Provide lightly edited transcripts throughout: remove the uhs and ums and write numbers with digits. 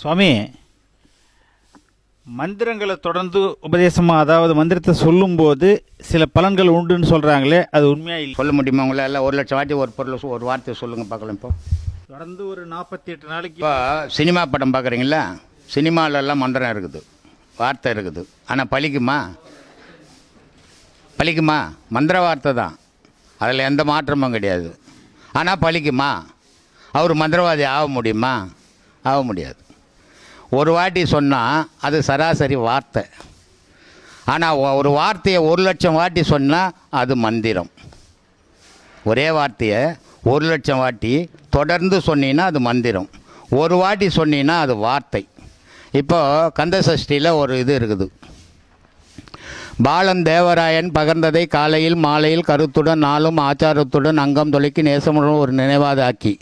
சுவாமி, மந்திரங்களை தொடர்ந்து உபதேசமாக, அதாவது மந்திரத்தை சொல்லும்போது சில பலன்கள் உண்டுன்னு சொல்கிறாங்களே, அது உண்மையாக இல்லை? சொல்ல முடியுமா உங்களால்? 1,00,000 வாட்டி ஒரு பொருள் ஒரு வார்த்தை சொல்லுங்கள் பார்க்கலாம். இப்போ தொடர்ந்து ஒரு 48 நாளைக்கு. இப்போ சினிமா படம் பார்க்குறீங்களா? சினிமாவிலெல்லாம் மந்திரம் இருக்குது, வார்த்தை இருக்குது. ஆனால் பலிக்குமா? பலிக்குமா? மந்திர வார்த்தை தான், அதில் எந்த மாற்றமும் கிடையாது. ஆனால் பலிக்குமா? அவர் மந்திரவாதி ஆக முடியுமா? ஆக முடியாது. ஒரு வாட்டி சொன்னால் அது சராசரி வார்த்தை. ஆனால் ஒரு வார்த்தையை 1,00,000 வாட்டி சொன்னால் அது மந்திரம். ஒரே வார்த்தையை 1,00,000 வாட்டி தொடர்ந்து சொன்னீங்கன்னா அது மந்திரம். ஒரு வாட்டி சொன்னீங்கன்னா அது வார்த்தை. இப்போ கந்த சஷ்டியில் ஒரு இது இருக்குது. பாலன் தேவராயன் பகர்ந்ததை காலையில் மாலையில் கருத்துடன் நாளும் ஆச்சாரத்துடன் அங்கம் தொலைக்கி நேசமுடன் ஒரு நினைவாதாக்கி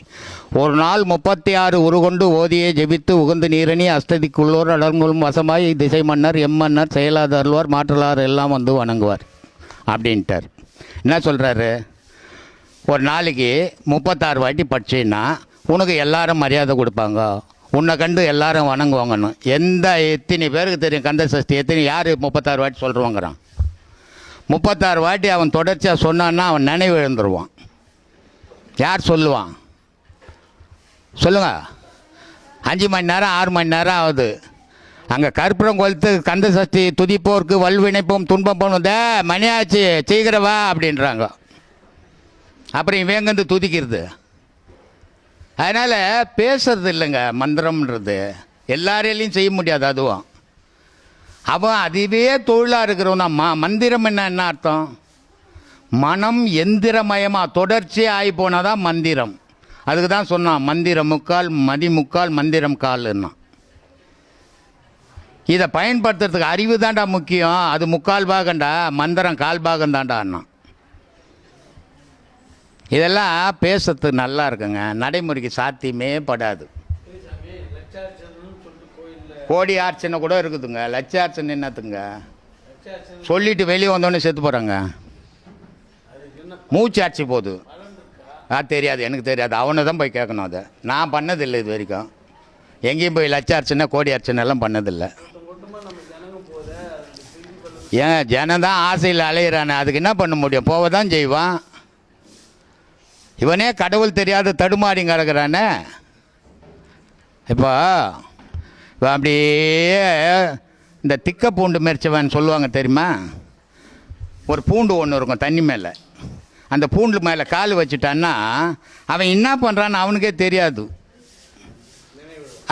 ஒரு நாள் 36 உருகொண்டு ஓதியை ஜெபித்து உகந்து நீரணி அஸ்ததிக்குள்ளோர் அடர்முழும் வசமாய் திசை மன்னர் எம்மன்னர் செயலாதருள்வார் மாற்றலார் எல்லாம் வந்து வணங்குவார் அப்படின்ட்டார். என்ன சொல்கிறாரு? ஒரு நாளைக்கு 36 வாட்டி படிச்சின்னா உனக்கு எல்லாரும் மரியாதை கொடுப்பாங்க, உன்னை கண்டு எல்லாரும் வணங்குவாங்கன்னு. எத்தனை பேருக்கு தெரியும் கந்த சஷ்டி? எத்தனை யார் 36 வாட்டி சொல்கிறவங்கிறான்? 36 வாட்டி அவன் தொடர்ச்சியாக சொன்னான்னா அவன் நினைவு எழுந்துருவான். யார் சொல்லுவான்? சொல்லுங்க. 5 மணி நேரம் 6 மணி நேரம் ஆகுது. அங்கே கற்பூரம் கொளுத்து கந்த சஷ்டி துதிப்போருக்கு வல்வினைப்போம் துன்பம் போகணும், மணியாச்சு சீக்கிரவா அப்படின்றாங்க. அப்புறம் இவங்கந்து துதிக்கிறது. அதனால் பேசுறது இல்லைங்க மந்திரம்ன்றது. எல்லாரையிலையும் செய்ய முடியாது. அதுவும் அவன் அதுவே தொழிலாக இருக்கிறவனா. மந்திரம் என்ன அர்த்தம்? மனம் எந்திரமயமாக தொடர்ச்சியாக ஆகி போனால் தான் மந்திரம். அதுக்கு தான் சொன்னான் மந்திரம் முக்கால் மதி முக்கால் மந்திரம் கால்னா. இதை பயன்படுத்துறதுக்கு அறிவு தாண்டா முக்கியம். அது முக்கால் பாகண்டா, மந்திரம் கால் பாகம் தாண்டா அண்ணா. இதெல்லாம் பேசுறது நல்லா இருக்குங்க, நடைமுறைக்கு சாத்தியமே படாது. கோடி ஆர்ச்சனை கூட இருக்குதுங்க, லட்சார்ச்சனை என்னத்துங்க? சொல்லிட்டு வெளியே வந்தோடனே செத்து போகிறாங்க. மூச்சு ஆட்சி போகுது. தெரியாது, எனக்கு தெரியாது. அவனை தான் போய் கேட்கணும். அதை நான் பண்ணதில்லை இது வரைக்கும். எங்கேயும் போய் லட்சார்ச்சனை கோடி அர்ச்சனை எல்லாம் பண்ணதில்லை. ஏன் ஜனந்தான் ஆசையில் அலையிறானே, அதுக்கு என்ன பண்ண முடியும்? போக தான் செய்வான். இவனே கடவுள் தெரியாத தடுமாறி கிடக்கிறானே. இப்போ அப்படியே இந்த திக்க பூண்டு மெரிச்சவன் சொல்லுவாங்க தெரியுமா? ஒரு பூண்டு ஒன்று இருக்கும் தண்ணி மேலே. அந்த பூண்டு மேலே கால் வச்சுட்டான்னா அவன் என்ன பண்ணுறான்னு அவனுக்கே தெரியாது.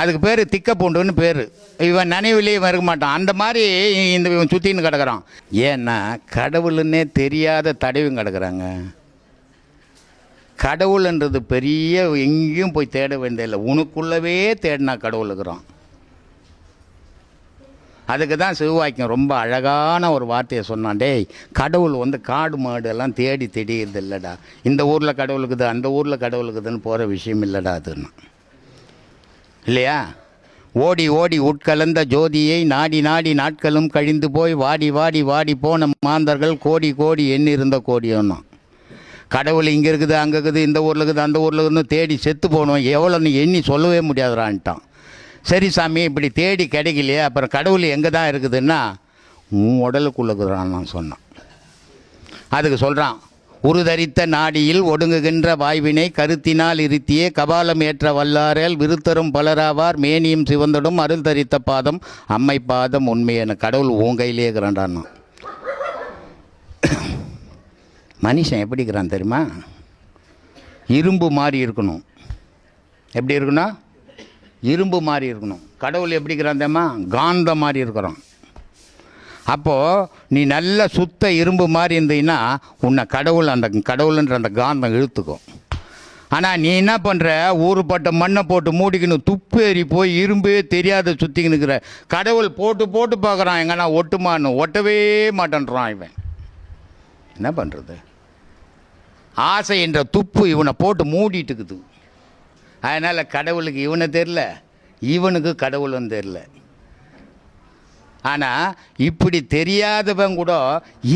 அதுக்கு பேர் திக்க பூண்டுன்னு பேர். இவன் நினைவுலேயே இருக்க மாட்டான். அந்த மாதிரி இந்த இவன் சுற்றின்னு கிடக்கிறான். ஏன்னா கடவுளுன்னே தெரியாத தடவும் கிடக்கிறாங்க. கடவுள்ன்றது பெரிய எங்கேயும் போய் தேட வேண்டியதில்லை, உனக்குள்ளவே தேடினா கடவுள் இருக்கிறான். அதுக்கு தான் சிவவாக்கியம் ரொம்ப அழகான ஒரு வார்த்தையை சொன்னான். டேய், கடவுள் காடு மாடு எல்லாம் தேடி தெரியறது இல்லைடா. இந்த ஊரில் கடவுளுக்குது அந்த ஊரில் கடவுளுக்குதுன்னு போகிற விஷயம் இல்லைடா அதுன்னா. இல்லையா? ஓடி ஓடி உட்கலந்த ஜோதியை நாடி நாடி நாட்களும் கழிந்து போய் வாடி வாடி வாடி போன மாந்தர்கள் கோடி கோடி எண்ணிருந்த கோடியோன்னா. கடவுள் இங்கே இருக்குது அங்கே இருக்குது இந்த ஊரில் இருக்குது அந்த ஊரில் இருக்குதுன்னு தேடி செத்து போகணும், எவ்வளோன்னு எண்ணி சொல்லவே முடியாதுறான்ட்டான். சரி சாமி, இப்படி தேடி கிடைக்கலையே, அப்புறம் கடவுள் எங்கே தான் இருக்குதுன்னா உன் உடலுக்குள்ளே இருக்கிறான்னு நான் சொன்னான். அதுக்கு சொல்கிறான், உருதரித்த நாடியில் ஒடுங்குகின்ற வாய்வினை கருத்தினால் இருத்தியே கபாலம் ஏற்ற வல்லாரேல் விருத்தரும் பலராவார் மேனியும் சிவந்தடும் அருள் தரித்த பாதம் அம்மை பாதம் உண்மையான. கடவுள் உன் கையிலே இருக்கிறான்டான்னா. மனுஷன் எப்படி இருக்கிறான் தெரியுமா? இரும்பு மாதிரி இருக்கணும். எப்படி இருக்கணும்? இரும்பு மாதிரி இருக்கணும். கடவுள் எப்படி இருக்கிறான் தெரியுமா? காந்த மாதிரி இருக்கிறான். அப்போது நீ நல்ல சுத்த இரும்பு மாதிரி இருந்தீங்கன்னா உன்னை கடவுள் அந்த கடவுள்ன்ற அந்த காந்தம் இழுத்துக்கும். ஆனால் நீ என்ன பண்ணுற? ஊறுப்பட்ட மண்ணை போட்டு மூடிக்கணும், துப்பேறி போய் இரும்பே தெரியாத சுற்றிக்கின்னு இருக்கிற. கடவுள் போட்டு போட்டு பார்க்குறான் எங்கன்னா ஒட்டுமான்னு, ஒட்டவே மாட்டேன்றான் இவன். என்ன பண்ணுறது? ஆசை என்ற துப்பு இவனை போட்டு மூடிட்டு இருக்குது. அதனால் கடவுளுக்கு இவனை தெரில, இவனுக்கு கடவுளும் தெரில. ஆனால் இப்படி தெரியாதவன் கூட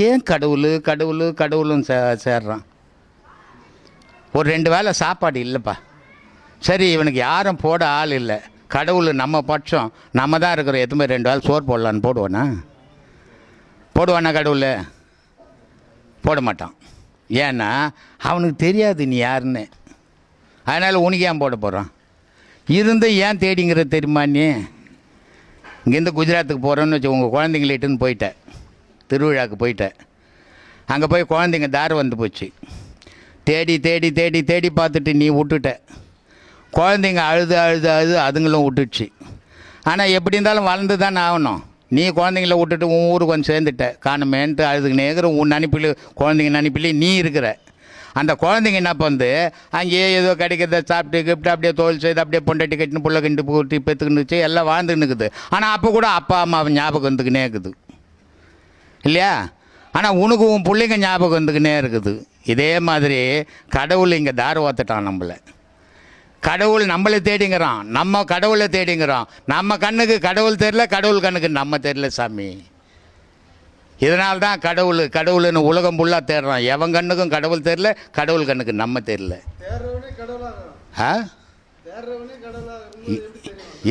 ஏன் கடவுள் கடவுள் கடவுளும் சேர்றான்? ஒரு 2 வேளை சாப்பாடு இல்லைப்பா, சரி இவனுக்கு யாரும் போட ஆள் இல்லை, கடவுள் நம்ம பட்சம் நம்ம தான் இருக்கிறோம். எத்தனை 2 ஆள் சோறு போடலான்னு போடுவானா கடவுள்? போட மாட்டான். ஏன்னா அவனுக்கு தெரியாது நீ யாருன்னு. அதனால் உனக்கு ஏன் போட போகிறான்? இருந்து ஏன் தேடிங்கிற தெரியுமா? நீ இங்கேருந்து குஜராத்துக்கு போகிறோன்னு வச்சு உங்கள் குழந்தைங்களிட்டுன்னு போயிட்டேன், திருவிழாவுக்கு போயிட்டேன். அங்கே போய் குழந்தைங்க தார் வந்து போச்சு. தேடி தேடி தேடி தேடி பார்த்துட்டு நீ விட்டுட்ட. குழந்தைங்க அழுது அழுது அழுது அதுங்களும் விட்டுடுச்சு. ஆனால் எப்படி இருந்தாலும் வளர்ந்து தானே ஆகணும். நீ குழந்தைங்கள விட்டுட்டு உன் ஊருக்கு வந்து சேர்ந்துட்ட, காணுமேன்ட்டு அழுதுக்கு நேர்கிற உன் நினைப்பில் குழந்தைங்க நினைப்பிலே நீ இருக்கிற. அந்த குழந்தைங்க என்ன பண்ணுது, அங்கேயே ஏதோ கிடைக்கிறத சாப்பிட்டு கிப்ட்டு அப்படியே தோல் செய்து அப்படியே பொண்டாட்டி கட்டின்னு புள்ள கிண்டு போட்டு பெற்றுக்கிண்டுச்சு எல்லாம் வாழ்ந்துன்னு இருக்குது. ஆனால் அப்போ கூட அப்பா அம்மாவை ஞாபகம் வந்துக்கினே இருக்குது இல்லையா? ஆனால் உனக்கு உன் பிள்ளைங்க ஞாபகம் வந்துக்கினே இருக்குது. இதே மாதிரி கடவுள் இங்கே தார் ஓத்துட்டான் நம்மளை. கடவுள் நம்மளை தேடிங்கிறான், நம்ம கடவுளை தேடிங்கிறோம். நம்ம கண்ணுக்கு கடவுள் தெரியல, கடவுள் கண்ணுக்கு நம்ம தெரியல சாமி. இதனால்தான் கடவுள்னு உலகம் ஃபுல்லாக தேடுறான். எவன் கண்ணுக்கும் கடவுள் தெரியல, கடவுள் கண்ணுக்கு நம்ம தெரியல.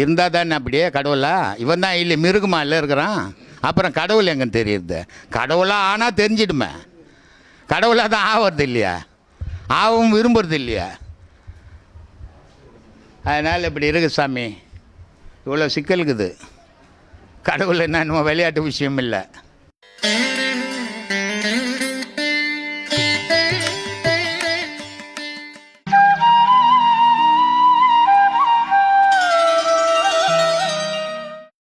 இருந்தால் தானே அப்படியே கடவுளா? இவன் தான் இல்லை மிருகமா இல்லை இருக்கிறான். அப்புறம் கடவுள் எங்கன்னு தெரியுது? கடவுளாக ஆனால் தெரிஞ்சிடுமே. கடவுளாக தான் ஆகிறது இல்லையா? ஆகவும் விரும்புறது இல்லையா? அதனால் இப்படி இருக்குது சாமி. இவ்வளோ சிக்கல் இருக்குது. கடவுள் என்ன நம்ம விளையாட்டு விஷயம் இல்லை.